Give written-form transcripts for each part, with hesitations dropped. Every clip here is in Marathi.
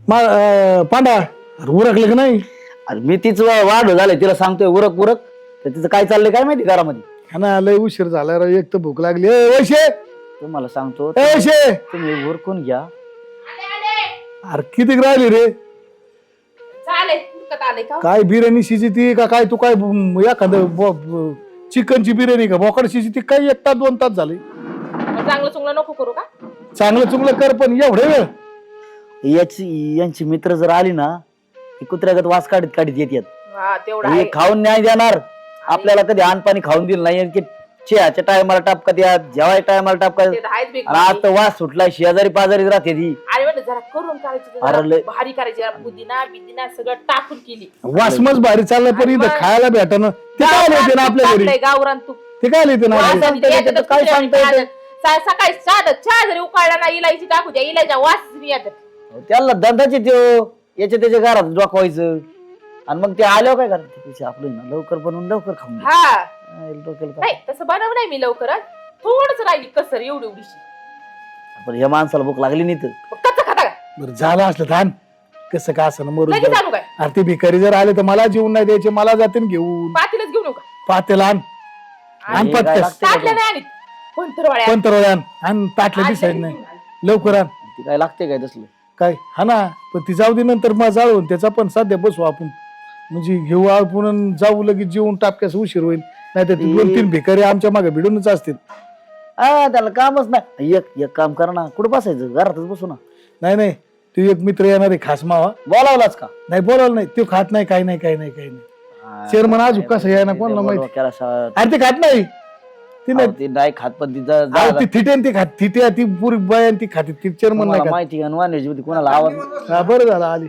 पांडा उरकले का नाही? अरे मी तीच वाढ झालंय तिला सांगतोय उरक उरक तर तिचं काय चाललंय काय माहिती घरामध्ये. हा ना लय उशीर झाला राव, एक तर भूक लागली. वैशे तुम्हाला सांगतो वैशे, तुम्ही उरकून घ्या. अरे किती राहिली रे? काय बिर्याणी शिजती का काय? तू काय एखादं चिकनची बिर्याणी का बोकड शिजती काय? 1 तास 2 तास झाले. चांगलं चुंगलं नको करू का? चांगलं चुंगलं कर पण एवढे वेळ? यांची मित्र जर आली ना ही कुत्र्यागत वास काढीत काढीत येतात. हा तेवढा हे खाऊन न्याय देणार आपल्याला. कधी अनपाणी खाऊन दिलं नाही की चहाच्या टायमाला टापका द्या, जेवायच्या टायमाला टापका. आणि आता वास सुटला, शेजारी पाजारी राहते ती. अरे म्हणलं जरा करून करायची, भारी करायची, पुदिना बिदिना सगळं टाकून केली. वासमच भारी चाललं पण इथं खायला भेटणं ते काय येते ना आपल्या घरी? गावरान तूप ते काय येते ना? काय सांगता येतं? सकाळी चहा जरी उकाळला ना इलायची टाकू द्या, इलायच्या वास येतात. त्याला धंदाचे त्यो याच्या त्याच्या घरात डोकवायचं आणि मग ते आल्यावर काय करायचं आपलं ना लवकर बनवून लवकर खाऊन घ्या. हा डोक्याला नाही तसं बनव नाही मी लवकरच, थोडच राहिली कसर एवढी एवढीशी. पण या माणसाला भूक लागली नाही तर कच्चा खाता का? बरं झालं असलं धान कसं का असं मरून लगेच जाऊ. आणू काय? अरे ते भिकारी जर आले तर मला जेवून नाही द्यायचे, मला जाते घेऊन. पातीलच घेऊन येऊ का? पातेला आण आणि काय पटकस लागतं ताटल्या नाही आणीत पंतरवाड्या. पंतरवळ्या आण ताटलं दिसायचं नाही. लवकर आण. ती काय लागते काय तसलं काय हा ना, पण ती जाऊ दे नंतर मग जाळून त्याचा पण सध्या बसू आपण, म्हणजे घेऊ आपण जाऊ लगेच जेवून टापक्यास उशीर होईल. नाही तर 2-3 भिकारी आमच्या मागे भिडूनच असतील. त्याला कामच नाही. एक काम करा ना, कुठं बसायचं घरातच बसू ना. नाही तू एक मित्र येणार आहे खास मावा, बोलावलाच का? नाही बोलावलं नाही, तो खात नाही काही नाही काही नाही काही नाही. चेअरमन अजून कसं यायला कोणाला माहिती. अरे ते खात नाही, ती नाही ती नाही खात पण ती थिटेन ती खात थिटे ती पुरी बयान ती खाते ती चेअरमन नाही खात. माहिती नॉनव्हेज मध्ये कोणाला आवड. हा बरं झालं आली.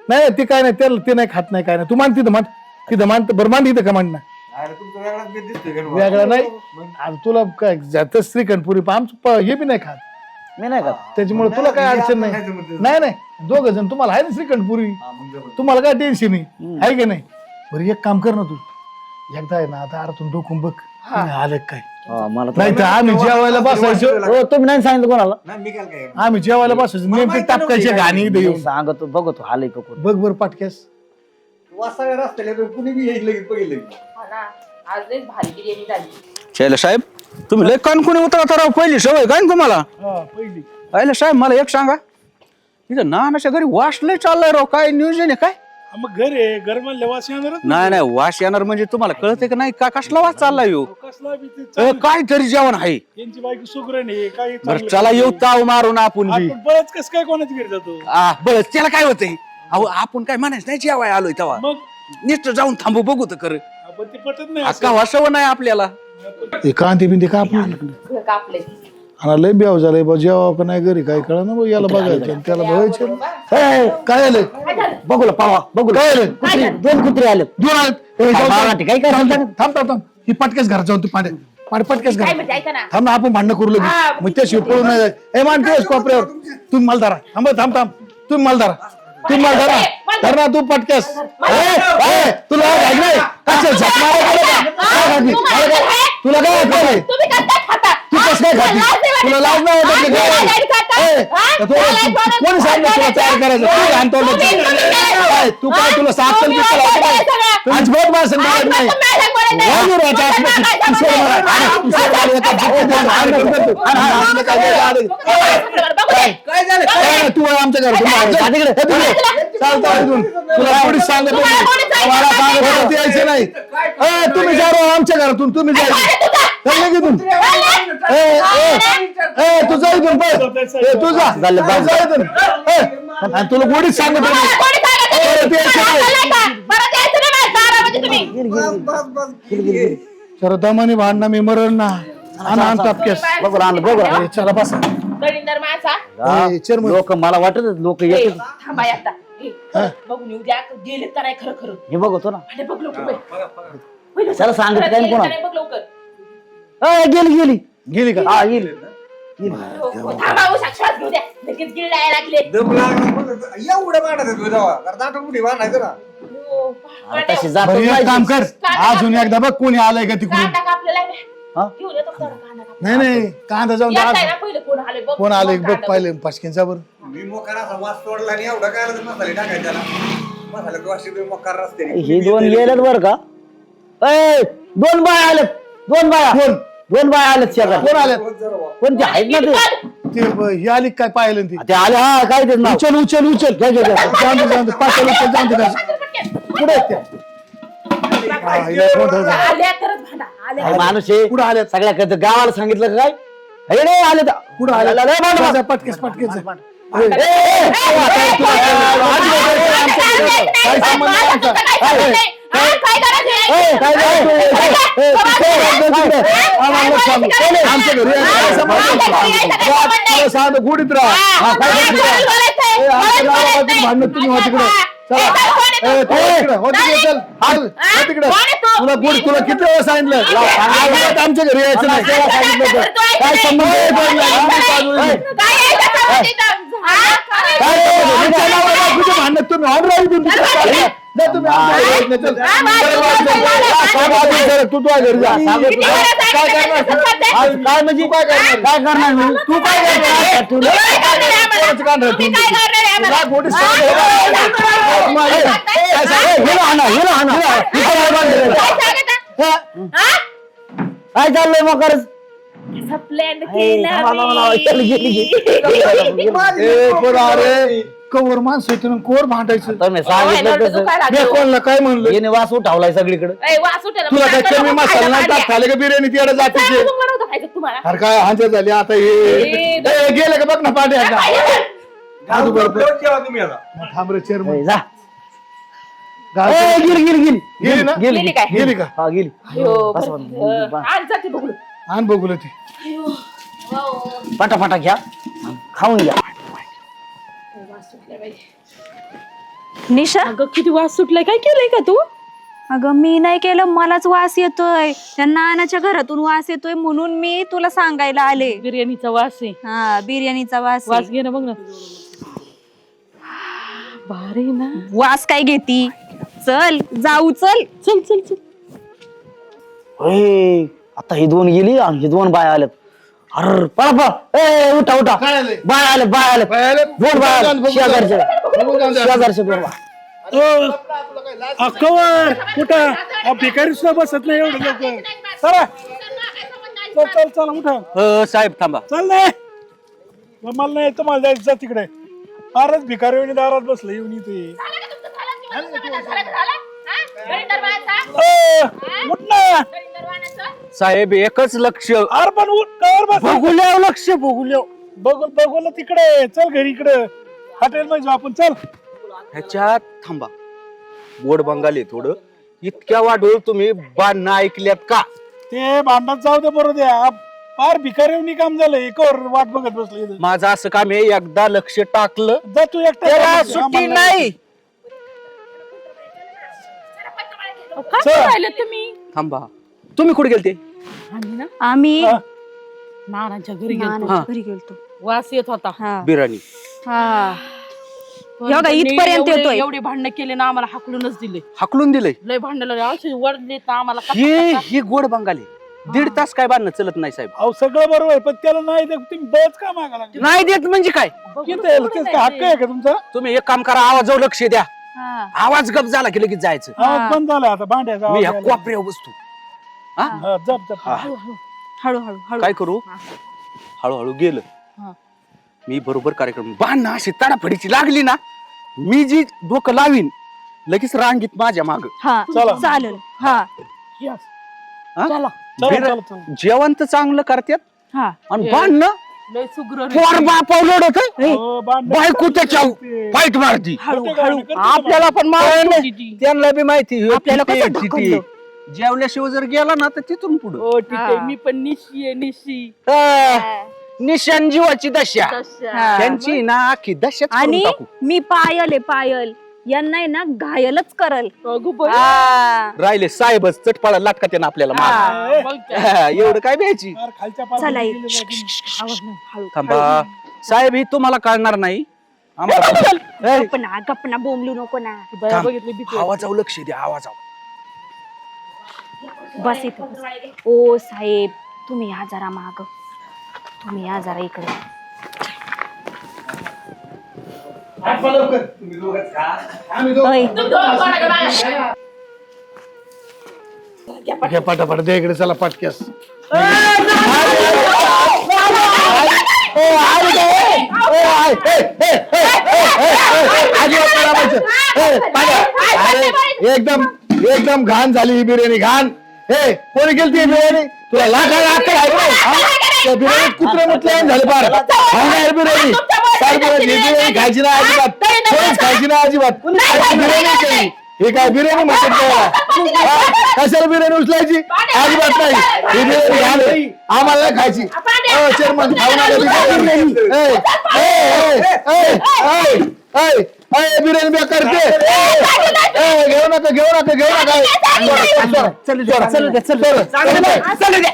नाही ती काय नाही त्याला ते नाही खात नाही काय नाही. तू मान तिथं मान, तिथं मान बरं मान तिथं का मान ना वेगळा नाही. अरे तुला काय जात श्रीखंडपुरी आमचं हे बी नाही खात मी नाही खात. त्याच्यामुळे तुला काय अडचण नाही. नाही 2 जण तुम्हाला आहे ना श्रीखंडपुरी, तुम्हाला काय टेन्शन नाही आहे की नाही. बरं एक काम कर ना तू, एकदा आहे ना आता आरतून डोकून बघ आलं काय. मला नाही तर आम्ही जेवायला बसायचो. तुम्ही नाही सांगितलं कोणाला? आम्ही जेवायला बसायचो नेमके टापकायचे घाणी येऊन सांगतो बघतो हालय का कोण. बघ बरं पाटक्यास कुणी बी येईल पहिले. हा ना, आज लयच भारी बिर्याणी झाली. शैला साहेब तुम्ही लय कानकुनी उतरता राव, पहिली सवय काय ना तुम्हाला? पहिली शैला साहेब मला एक सांगा, इथं नानाच्या घरी वास लय चाललाय राव, काय नियोजन आहे काय? मग घर आहे, घर म्हणले वास येणारच. नाही वास येणार म्हणजे तुम्हाला कळतंय का नाही का कसला वास चाललाय हो? काय तरी जेवण आहे. त्यांची बायको सुगरण आहे काय. बरं चला येऊ ताव मारून आपण बी. बरंच कस काय कोणाची घरी जातो. बरं त्याला काय होतंय? अहो आपण काय म्हणायचं नाही जेवाय आलोय तेव्हा, मग नुसतं जाऊन थांबू बघू तर खरं. आपण ते पटत नाही. का वासव नाही आपल्याला. कांती बिंदी का आपण घर कापले. लय ब्याव झालंय बा, जेव्हा का नाही घरी काय कळा ना बघ. याला बघायचं आणि त्याला बघायचं. काय आलं बघूला पावा बघूला. काय आलं? 2 कुत्रे आले. 2 आहेत. काय काय थांब ही पटकेच घरात जाऊन तू पाडे पटकेच काय घरात म्हणजे ऐका ना, थांब ना, आपण भांडणं करू लगेच. मग त्याशिवाय पळून नाही जायचं. मान ठेवस कोपऱ्यावर. तुम्ही मला धरा. थांब तुम्ही मला धरा. तुम्ही मला धरा. धर ना तू पटकेस. तुला घाई नाही कसं झक मारायला तुला काय वाटतंय? तुम्ही काय खाता? तू कसं काय खाती? तुला लाज नाही वाटत कोणी सांगितलं तुला तयार करायचं? तू आणतो तू काय तुला साफ चल अजिबात माझं नाही. तू आमच्या घरातून तुला कोणी सांगत यायचं नाही. तुम्ही जा आमच्या घरातून. तुम्ही जायचं तू जा इथून. तू जा तुला कोणीच सांगत चला दमाने भांडणं मी मरण ना. चला बस दळींदर माणसा लोक मला वाटत लोक येत. थांबा आता बघून येऊ द्या, गेले का नाही खरं खरं. हे बघतो ना. अरे बघ लवकर. त्याला सांगितलं काय कोणा? बघ लवकर. गेली का? हा गेली. थांबा उषा, श्वास घेऊ द्या. लगेच गिळायला लागले. एवढं वाढत दाट कुठे वाढायचं ना. तशी जात काम कर अजून एकदा बघ कोणी आलंय का तिकडून. कांदा कापलेला आहे. घेऊन येतो थोडा कांदा कापलेला. नाही कांदा जाऊन येताय ना पहिलं कोण आले बघ. कोण आलंय बघ पाहिलं पाचकींचा बरं. मी मोकार असा वास सोडला आणि एवढा काय आला तर मसाले टाकायचे त्याला मसाल्यात वास येतोय मोकार रस्ते ही दोन गेलेत बर का ए, दोन बाया आलेत दोन बाया दोन बाया आलेत शेजार कोण आले कोणते आहेत ना ते ते ही आली काय पाहिलं ती ते आले हा काय ते नाव उचल उचल उचल घ्या, घ्या, घ्या. जाऊन दे पाचशे उचल जाऊन दे पुढे आहेत त्या. हा, हिला मोठं झालं. आल्या तरच भांडा आल्या अरे माणूस आहे पुढे आले सगळ्या गावाला सांगितलं का काय हे रे आले पुढे आले आले, आले, आले, आले. पटकेस पटकेस काय संबंध नाही आमचा. काय आमच्या घरी सांग गुढीत राहा भांडण तुम्ही हो तिकडे तिकडे तुला गुढ तुला किती वेळा सांगितलं आमच्या घरी यायचं नाही सांगितलं काय संबंध भांडण तुम्ही ऑर्डर आहे तू तुझ्या घरी जा काय म्हणजे काय करणार तू काय काय चाललंय मग खरंच प्लॅन अरे कवर माणसं येतो कोर भांडायचं तुम्ही सांगितलं तसं कोणला काय म्हणलं येणे वास उठावलाय सगळीकडे तुला काय कमी मसाला नाही टाक खाले का बिर्याणी तिकडे जाते तुम्हाला अरे काय हांच्या झाली आता हे गेलं का बघ ना पाठी आता तुम्ही आता थांब रे चेअरमन जा गिर गिर गिर गेली ना गेली काय? गेली का हा गेली आण बघू ती पटापटा घ्या खाऊन घ्या निशा अगं किती वास सुटलाय काय केलंय का तू अगं मी नाही केलं मलाच वास येतोय त्या नानाच्या घरातून वास येतोय म्हणून मी तुला सांगायला आले बिर्याणीचा वास आहे हा बिर्याणीचा वास वास आहे. घे ना बघ ना भारी ना वास काय घेती चल जाऊ चल चल चल चल आता ही दोन गेली आणि ही दोन बाय आल्यात अरे पळा पळा ए उठा उठा काय आलंय? बाय आले बाय आले बाय आले? दोन बाय आले. बघू शेजारचे जाऊन द्या. शेजारचे दोन बाय. कवर कुठं भिकारी सुद्धा बसत नाही एवढं लवकर चला चल चल चल उठा साहेब थांबा चल नाही मला नाही तुम्हाला जायचं जा तिकडे फारच भिकारी येऊन दारात बसलं येऊन इथे उठ ना साहेब एकच लक्ष अरे पण उठ कवर बस बघुल्या लक्ष बघुल्या बघून बघून तिकडे चल घरी इकडे हॉटेल मध्ये जाऊ आपण चल ह्याच्यात थांबा गोड बंगाली थोडं इतक्या वाढवून तुम्ही बाण ऐकल्यात का ते भांडणात जाऊ दे बरोबर द्या फार भिकारी येऊन काम झालं एकावर वाट बघत बसलं इथं. माझं असं काम आहे एकदा लक्ष टाकलं जा तू एकटा त्याला सुट्टी नाही काय राहिलं तुम्ही थांबा तुम्ही कुठे गेलते आम्ही ना आम्ही नानाच्या घरी गेलो नानाच्या घरी गेलतो वास येत होता हा बिर्याणी हा पण एवढा त्यांनी इथपर्यंत येतोय. एवढे भांडणं केले ना आम्हाला हाकलूनच दिले हाकलून दिलंय लय भांडलं असे वरले तर आम्हाला ही गोड बंगाली दीड तास काय बांधणं चलत नाही साहेब अहो सगळं बरोबर आहे पण त्याला नाही देत तुम्ही बच का मागा लागले नाही देत म्हणजे काय तेच काय हक्क आहे का तुमचा तुम्ही एक काम करा आवाजावर लक्ष द्या हा. आवाज गप झाला की लगेच जायचं आवाज बंद झाला आता भांड्याचा मी आवाज ह्या यायला. कोपऱ्यावर बसतो हा हा, जप जप हळूहळू हळू काय करू हळूहळू गेलं मी बरोबर कार्यक्रम बाण अशी तडाफडीची लागली ना मी जी डोकं लावीन लगेच रांगीत माझ्या माग हा चला. चालेल हा चला चला चला जेवण तर चांगलं करतात हा आणि बाण ना लय सुग्र पोर बापावलं होत हो, भांडण बायको त्याच्या फाईट मारती हळू करते हळू का? आपल्याला पण त्यांना बी माहिती ह्यो आपल्याला किती कसं आहे, किती आहे. जेवल्याशिवाय जर गेला ना तर तिथून पुढं हो ठीक आहे मी पण निशी आहे निशी निशान जीवाची दशा हा. त्यांची ना अख्खी दशाच करून आणि टाकू मी पायल आहे पायल यांना आहे ना घायलच करल अगो बाई. हा. राहिले साहेबच चटपाळा लाटका त्यानं आपल्याला मार. बघ त्या. एवढं काय द्यायची फार खालच्या चला पाल्याला ये. गेले बाई. आवाज नाही हळू थांबा साहेब ही तुम्हाला कळणार नाही आम्हाला ए, गप्पना गप्पना बोंबलू नको ना बाया थांब. बघितली भीती वाटते. आवाजावर लक्ष द्या आवाजावर बस इथं बस. ओ साहेब तुम्ही या जरा माग तुम्ही या जरा इकडे आठवा लवकर. तुम्ही दोघंच खा. आम्ही दोघं. होय. तुम्ही दोघं कोणाकडे बघा. घ्या पटापट दे इकडे चला पटक्यास. एकदम एकदम घाण झाली ही बिर्याणी घाण. हे कोणी केली ती बिर्याणी तुला बिर्याणी कुत्रे मुतले झाले पार बिर्याणी बिर्याणी खायची ना अजिबात कोणीच खायची ना अजिबात बिर्याणी केली हे काय बिर्याणी म्हणतात कशाला बिर्याणी उचलायची अजिबात नाही ही बिर्याणी घाण आहे. आम्हाला नाही खायची चेअरमन खाऊन आले बिर्याणी बेकार घेऊ नका घेऊ नका घेऊ नका चलू द्या चलू द्या चलू द्या चलू द्या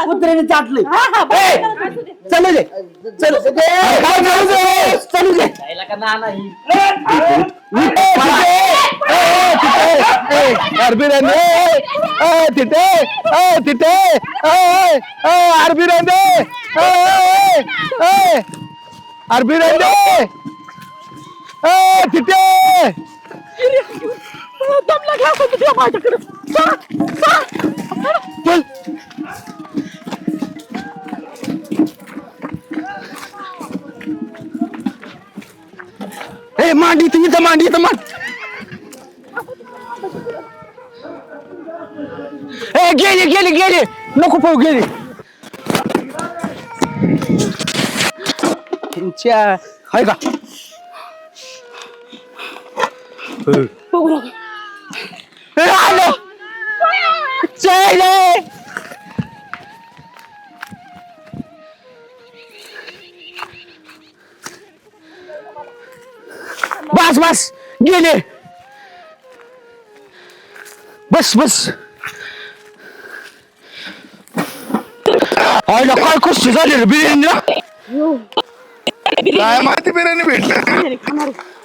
कुत्र्याने चाटले चलू दे चलू चलू दे बिर्याणी तिथे तिथे बिर्याणी बिर्याणी तिथे ए मांडी तुम्ही तर मांडी तर मांड ए गेली गेली गेली नको पाहू गेली त्यांच्या हाय का ए, आलो चल बस बस गेले बस बस आयला काय कष्ट झाले रे बिर्याणीला काय माहिती बिर्याणी भेटली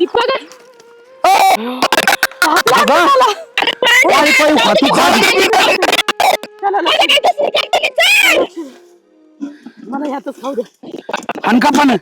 मला ह्यातच खाऊ द्या. आणि का पण